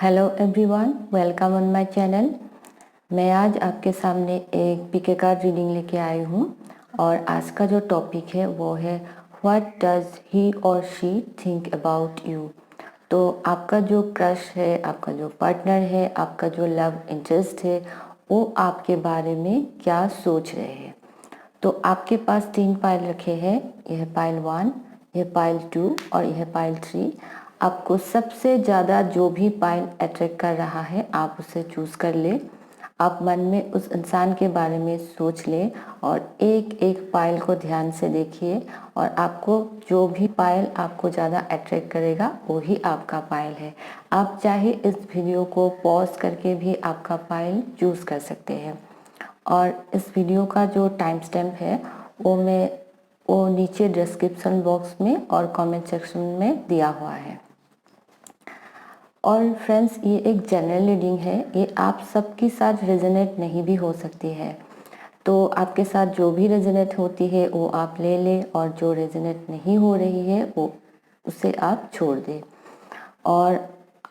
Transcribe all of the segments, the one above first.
Hello everyone, welcome on my channel. मैं आज आपके सामने एक पीके कार्ड रीडिंग लेके आई हूँ और आज का जो टॉपिक है वो है व्हाट डज ही और शी थिंक अबाउट यू। तो आपका जो क्रश है, आपका जो पार्टनर है, आपका जो लव इंटरेस्ट है, वो आपके बारे में क्या सोच रहे हैं। तो आपके पास 3 पाइल रखे हैं। यह पाइल 1, यह पाइल 2 और यह पाइल 3। आपको सबसे ज़्यादा जो भी पाइल अट्रैक्ट कर रहा है आप उसे चूज़ कर ले। आप मन में उस इंसान के बारे में सोच लें और एक एक पाइल को ध्यान से देखिए और आपको जो भी पाइल आपको ज़्यादा अट्रैक्ट करेगा वो ही आपका पाइल है। आप चाहे इस वीडियो को पॉज करके भी आपका पाइल चूज़ कर सकते हैं। और इस वीडियो का जो टाइम स्टैम्प है वो नीचे डिस्क्रिप्शन बॉक्स में और कमेंट सेक्शन में दिया हुआ है। और फ्रेंड्स, ये एक जनरल रीडिंग है, ये आप सबके साथ रेजोनेट नहीं भी हो सकती है। तो आपके साथ जो भी रेजोनेट होती है वो आप ले लें और जो रेजोनेट नहीं हो रही है वो उसे आप छोड़ दें। और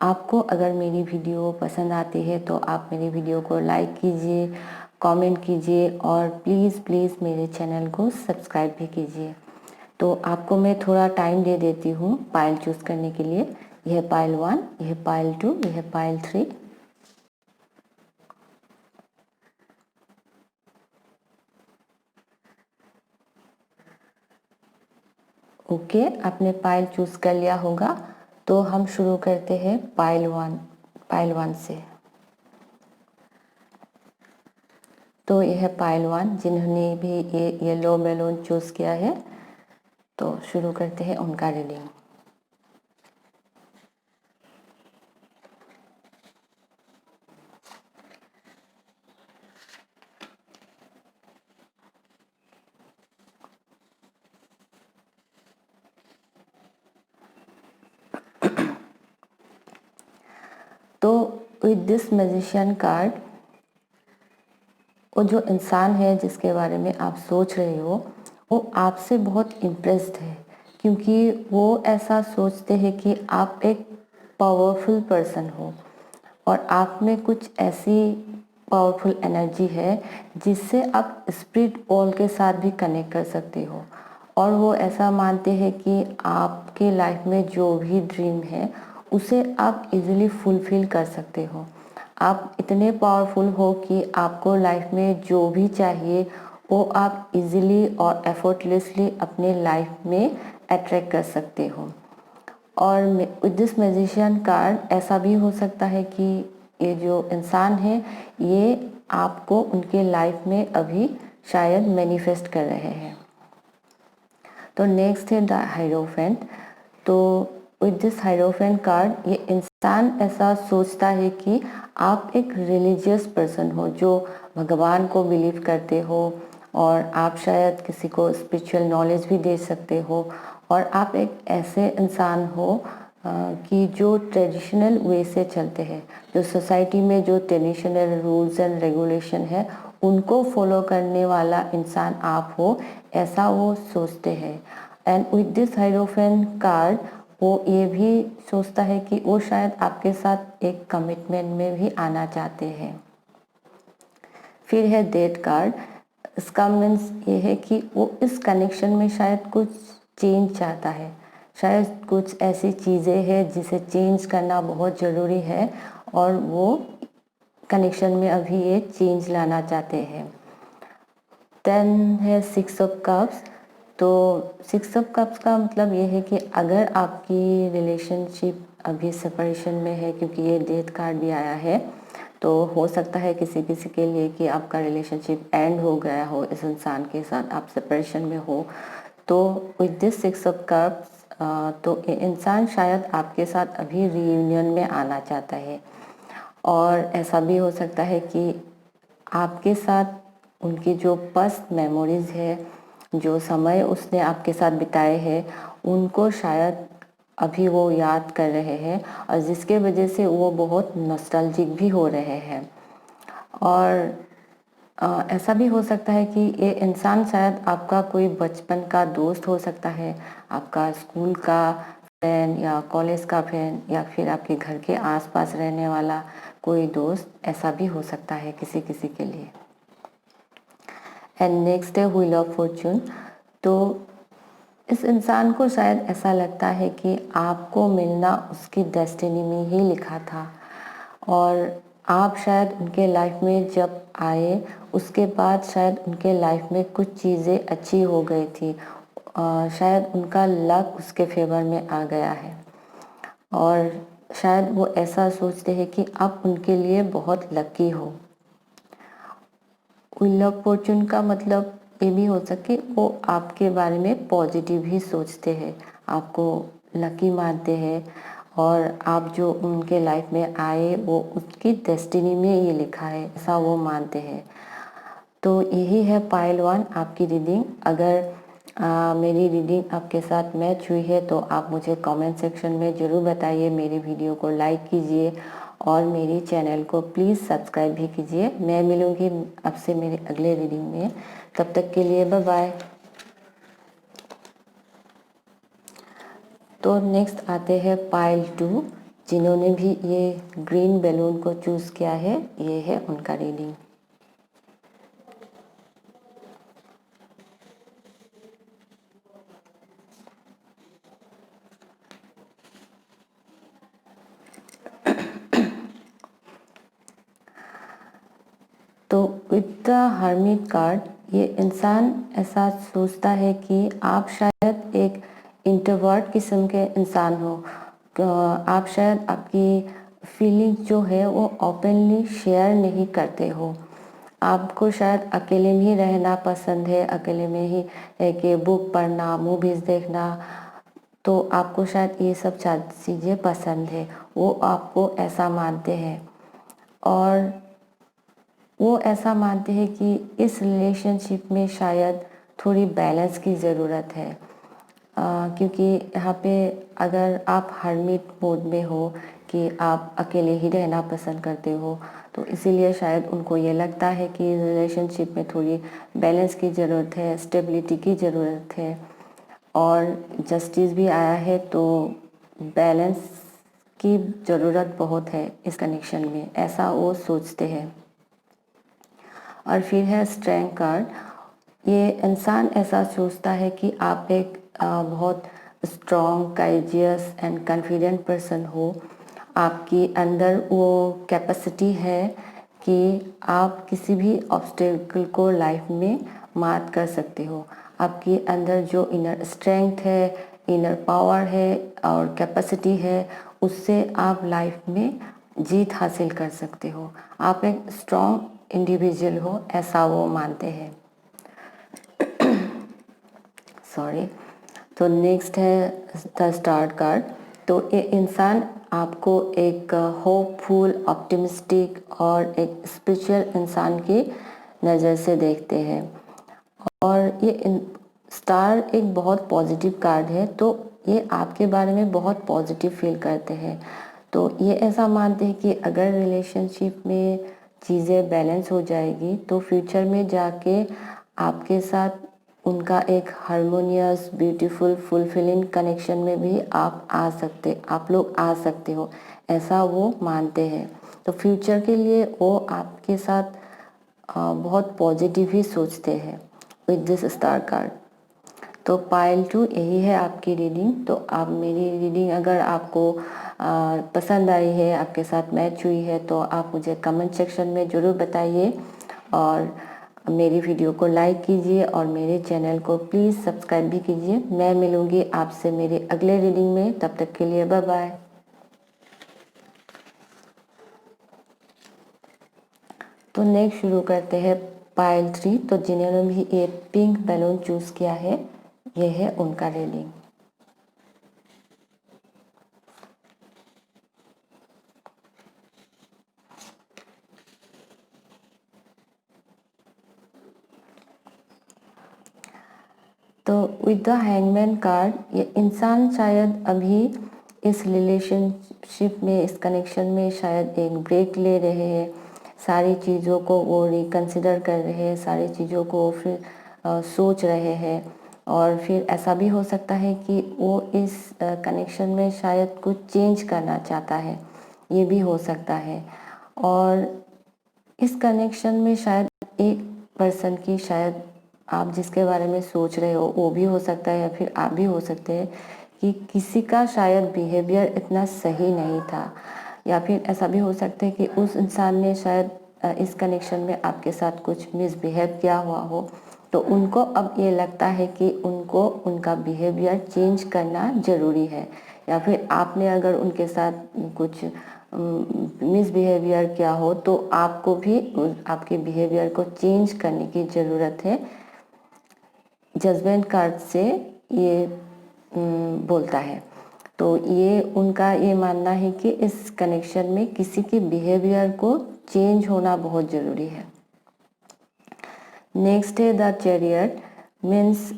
आपको अगर मेरी वीडियो पसंद आती है तो आप मेरी वीडियो को लाइक कीजिए, कमेंट कीजिए और प्लीज़ प्लीज़ मेरे चैनल को सब्सक्राइब भी कीजिए। तो आपको मैं थोड़ा टाइम दे देती हूँ पाइल चूज़ करने के लिए। यह पाइल 1, यह पाइल 2, यह पाइल 3। ओके, आपने पाइल चूज़ कर लिया होगा। तो हम शुरू करते हैं पाइल 1 से। तो यह पाइल 1, जिन्होंने भी ये येलो बैलून चूज़ किया है, तो शुरू करते हैं उनका रीडिंग। तो विद दिस मैजिशियन कार्ड, वो जो इंसान है जिसके बारे में आप सोच रहे हो वो आपसे बहुत इम्प्रेस्ड है, क्योंकि वो ऐसा सोचते हैं कि आप एक पावरफुल पर्सन हो और आप में कुछ ऐसी पावरफुल एनर्जी है जिससे आप स्पिरिट वर्ल्ड के साथ भी कनेक्ट कर सकते हो। और वो ऐसा मानते हैं कि आपके लाइफ में जो भी ड्रीम है उसे आप इजीली फुलफिल कर सकते हो। आप इतने पावरफुल हो कि आपको लाइफ में जो भी चाहिए वो आप इजीली और एफर्टलेसली अपने लाइफ में अट्रैक्ट कर सकते हो। और विद दिस मैजिशियन कार्ड ऐसा भी हो सकता है कि ये जो इंसान है ये आपको उनके लाइफ में अभी शायद मैनिफेस्ट कर रहे हैं। तो नेक्स्ट है द हायरोफेंट। तो विद दिस हायरोफेंट कार्ड ये इंसान ऐसा सोचता है कि आप एक रिलीजियस पर्सन हो जो भगवान को बिलीव करते हो और आप शायद किसी को स्पिरिचुअल नॉलेज भी दे सकते हो। और आप एक ऐसे इंसान हो कि जो ट्रेडिशनल वे से चलते हैं, जो सोसाइटी में जो ट्रेडिशनल रूल्स एंड रेगुलेशन है उनको फॉलो करने वाला इंसान आप हो, ऐसा वो सोचते हैं। And with this hierophant card वो ये भी सोचता है कि वो शायद आपके साथ एक कमिटमेंट में भी आना चाहते हैं। फिर है डेथ कार्ड। इसका मीन्स ये है कि वो इस कनेक्शन में शायद कुछ चेंज चाहता है, शायद कुछ ऐसी चीज़ें हैं जिसे चेंज करना बहुत ज़रूरी है और वो कनेक्शन में अभी ये चेंज लाना चाहते हैं। देन है 6 ऑफ कप्स। तो 6 ऑफ कप्स का मतलब ये है कि अगर आपकी रिलेशनशिप अभी सेपरेशन में है, क्योंकि ये डेथ कार्ड भी आया है, तो हो सकता है किसी किसी के लिए कि आपका रिलेशनशिप एंड हो गया हो, इस इंसान के साथ आप सेपरेशन में हो। तो विद दिस 6 ऑफ कप्स तो ये इंसान शायद आपके साथ अभी रीयूनियन में आना चाहता है। और ऐसा भी हो सकता है कि आपके साथ उनकी जो पास्ट मेमोरीज है, जो समय उसने आपके साथ बिताए हैं, उनको शायद अभी वो याद कर रहे हैं और जिसके वजह से वो बहुत नॉस्टैल्जिक भी हो रहे हैं। और ऐसा भी हो सकता है कि ये इंसान शायद आपका कोई बचपन का दोस्त हो सकता है, आपका स्कूल का फ्रेंड या कॉलेज का फ्रेंड या फिर आपके घर के आसपास रहने वाला कोई दोस्त, ऐसा भी हो सकता है किसी किसी के लिए। एंड नेक्स्ट है व्हील ऑफ फॉर्चून। तो इस इंसान को शायद ऐसा लगता है कि आपको मिलना उसकी डेस्टिनी में ही लिखा था, और आप शायद उनके लाइफ में जब आए उसके बाद शायद उनके लाइफ में कुछ चीज़ें अच्छी हो गई थी, शायद उनका लक उसके फेवर में आ गया है, और शायद वो ऐसा सोचते हैं कि आप उनके लिए बहुत लकी हो। व्हील ऑफ फॉर्चून का मतलब ये भी हो सके वो आपके बारे में पॉजिटिव ही सोचते हैं, आपको लकी मानते हैं, और आप जो उनके लाइफ में आए वो उसकी डेस्टिनी में ये लिखा है, ऐसा वो मानते हैं। तो यही है पाइल 1 आपकी रीडिंग। अगर मेरी रीडिंग आपके साथ मैच हुई है तो आप मुझे कमेंट सेक्शन में ज़रूर बताइए, मेरी वीडियो को लाइक कीजिए और मेरी चैनल को प्लीज़ सब्सक्राइब भी कीजिए। मैं मिलूँगी आपसे मेरे अगले रीडिंग में, तब तक के लिए बाय बाय। तो नेक्स्ट आते हैं पाइल 2, जिन्होंने भी ये ग्रीन बैलून को चूज़ किया है, ये है उनका रीडिंग। तो विद द हर्मिट कार्ड, ये इंसान ऐसा सोचता है कि आप शायद एक इंट्रोवर्ट किस्म के इंसान हो। आप शायद आपकी फीलिंग जो है वो ओपनली शेयर नहीं करते हो। आपको शायद अकेले में ही रहना पसंद है, अकेले में ही है कि बुक पढ़ना, मूवीज़ देखना, तो आपको शायद ये सब चीज़ें पसंद है, वो आपको ऐसा मानते हैं। और वो ऐसा मानते हैं कि इस रिलेशनशिप में शायद थोड़ी बैलेंस की ज़रूरत है, क्योंकि यहाँ पे अगर आप हर्मिट मोड में हो कि आप अकेले ही रहना पसंद करते हो, तो इसीलिए शायद उनको ये लगता है कि रिलेशनशिप में थोड़ी बैलेंस की ज़रूरत है, स्टेबिलिटी की ज़रूरत है, और जस्टिस भी आया है, तो बैलेंस की ज़रूरत बहुत है इस कनेक्शन में, ऐसा वो सोचते हैं। और फिर है स्ट्रेंथ कार्ड। ये इंसान ऐसा सोचता है कि आप एक बहुत strong, courageous and confident person हो। आपकी अंदर वो कैपेसिटी है कि आप किसी भी ऑब्स्टेकल को लाइफ में मात कर सकते हो। आपके अंदर जो इनर स्ट्रेंथ है, इनर पावर है और कैपेसिटी है, उससे आप लाइफ में जीत हासिल कर सकते हो। आप एक स्ट्रॉन्ग इंडिविजुअल हो, ऐसा वो मानते हैं। सॉरी। तो नेक्स्ट है द स्टार कार्ड। तो ये इंसान आपको एक होपफुल, ऑप्टिमिस्टिक और एक स्पिरिचुअल इंसान की नज़र से देखते हैं, और ये स्टार एक बहुत पॉजिटिव कार्ड है, तो ये आपके बारे में बहुत पॉजिटिव फील करते हैं। तो ये ऐसा मानते हैं कि अगर रिलेशनशिप में चीज़ें बैलेंस हो जाएगी तो फ्यूचर में जाके आपके साथ उनका एक हारमोनियस, ब्यूटीफुल, फुलफिलिंग कनेक्शन में भी आप लोग आ सकते हो, ऐसा वो मानते हैं। तो फ्यूचर के लिए वो आपके साथ बहुत पॉजिटिव ही सोचते हैं विद दिस स्टार कार्ड। तो पाइल 2 यही है आपकी रीडिंग। तो आप मेरी रीडिंग अगर आपको पसंद आई है, आपके साथ मैच हुई है, तो आप मुझे कमेंट सेक्शन में ज़रूर बताइए, और मेरी वीडियो को लाइक कीजिए और मेरे चैनल को प्लीज़ सब्सक्राइब भी कीजिए। मैं मिलूँगी आपसे मेरे अगले रीडिंग में, तब तक के लिए बाय बाय। तो नेक्स्ट शुरू करते हैं पाइल 3। तो जिन्होंने भी ये पिंक बैलून चूज़ किया है, ये है उनका रीडिंग। तो विद द हैंगमैन कार्ड, ये इंसान शायद अभी इस रिलेशनशिप में, इस कनेक्शन में शायद एक ब्रेक ले रहे हैं, सारी चीज़ों को वो रिकंसिडर कर रहे हैं, सारी चीज़ों को फिर सोच रहे हैं। और फिर ऐसा भी हो सकता है कि वो इस कनेक्शन में शायद कुछ चेंज करना चाहता है, ये भी हो सकता है। और इस कनेक्शन में शायद एक पर्सन की, शायद आप जिसके बारे में सोच रहे हो वो भी हो सकता है, या फिर आप भी हो सकते हैं कि किसी का शायद बिहेवियर इतना सही नहीं था, या फिर ऐसा भी हो सकता है कि उस इंसान ने शायद इस कनेक्शन में आपके साथ कुछ मिसबिहेव किया हुआ हो, तो उनको अब ये लगता है कि उनको उनका बिहेवियर चेंज करना ज़रूरी है, या फिर आपने अगर उनके साथ कुछ मिसबिहेवियर किया हो तो आपको भी आपके बिहेवियर को चेंज करने की ज़रूरत है। जजमेंट कार्ड से ये बोलता है। तो ये उनका ये मानना है कि इस कनेक्शन में किसी के बिहेवियर को चेंज होना बहुत ज़रूरी है। नेक्स्ट है द चैरियट, मीन्स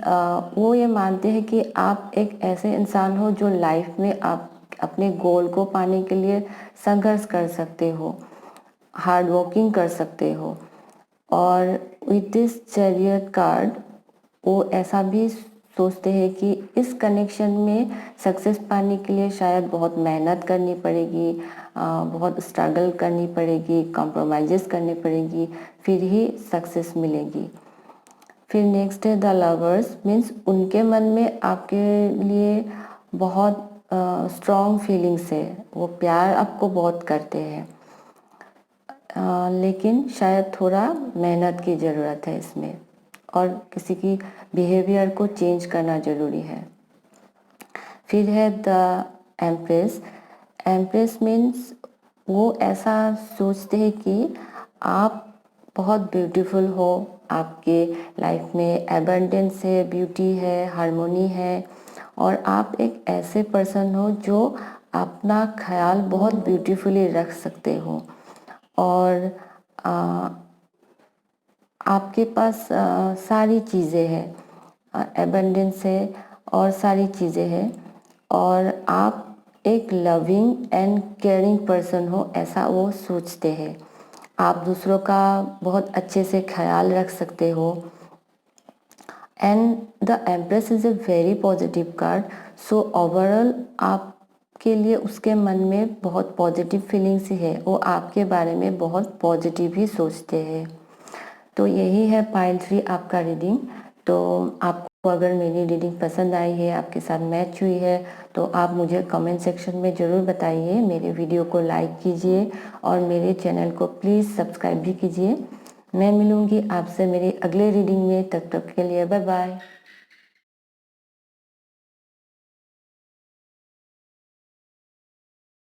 वो ये मानते हैं कि आप एक ऐसे इंसान हो जो लाइफ में आप अपने गोल को पाने के लिए संघर्ष कर सकते हो, हार्ड वर्किंग कर सकते हो। और विद दिस चैरियट कार्ड वो ऐसा भी सोचते हैं कि इस कनेक्शन में सक्सेस पाने के लिए शायद बहुत मेहनत करनी पड़ेगी, बहुत स्ट्रगल करनी पड़ेगी, कॉम्प्रोमाइज़ करनी पड़ेगी, फिर ही सक्सेस मिलेगी। फिर नेक्स्ट है द लवर्स, मीन्स उनके मन में आपके लिए बहुत स्ट्रॉन्ग फीलिंग्स है, वो प्यार आपको बहुत करते हैं, लेकिन शायद थोड़ा मेहनत की ज़रूरत है इसमें, और किसी की बिहेवियर को चेंज करना ज़रूरी है। फिर है द एम्प्रेस, एम्प्रेस मीन्स वो ऐसा सोचते हैं कि आप बहुत ब्यूटीफुल हो, आपके लाइफ में एबंडेंस है, ब्यूटी है, हार्मोनी है, और आप एक ऐसे पर्सन हो जो अपना ख्याल बहुत ब्यूटीफुली रख सकते हो, और आपके पास सारी चीज़ें हैं, एबंडेंस है और सारी चीज़ें हैं, और आप एक लविंग एंड केयरिंग पर्सन हो, ऐसा वो सोचते हैं। आप दूसरों का बहुत अच्छे से ख्याल रख सकते हो। And the empress is a very positive card, so overall आपके लिए उसके मन में बहुत पॉजिटिव फीलिंग्स ही है, वो आपके बारे में बहुत पॉजिटिव ही सोचते हैं। तो यही है पाइल 3 आपका रीडिंग। तो आपको अगर मेरी रीडिंग पसंद आई है, आपके साथ मैच हुई है, तो आप मुझे कमेंट सेक्शन में ज़रूर बताइए। मेरे वीडियो को लाइक कीजिए और मेरे चैनल को प्लीज़ सब्सक्राइब भी कीजिए। मैं मिलूँगी आपसे मेरी अगले रीडिंग में, तब तक के लिए बाय बाय।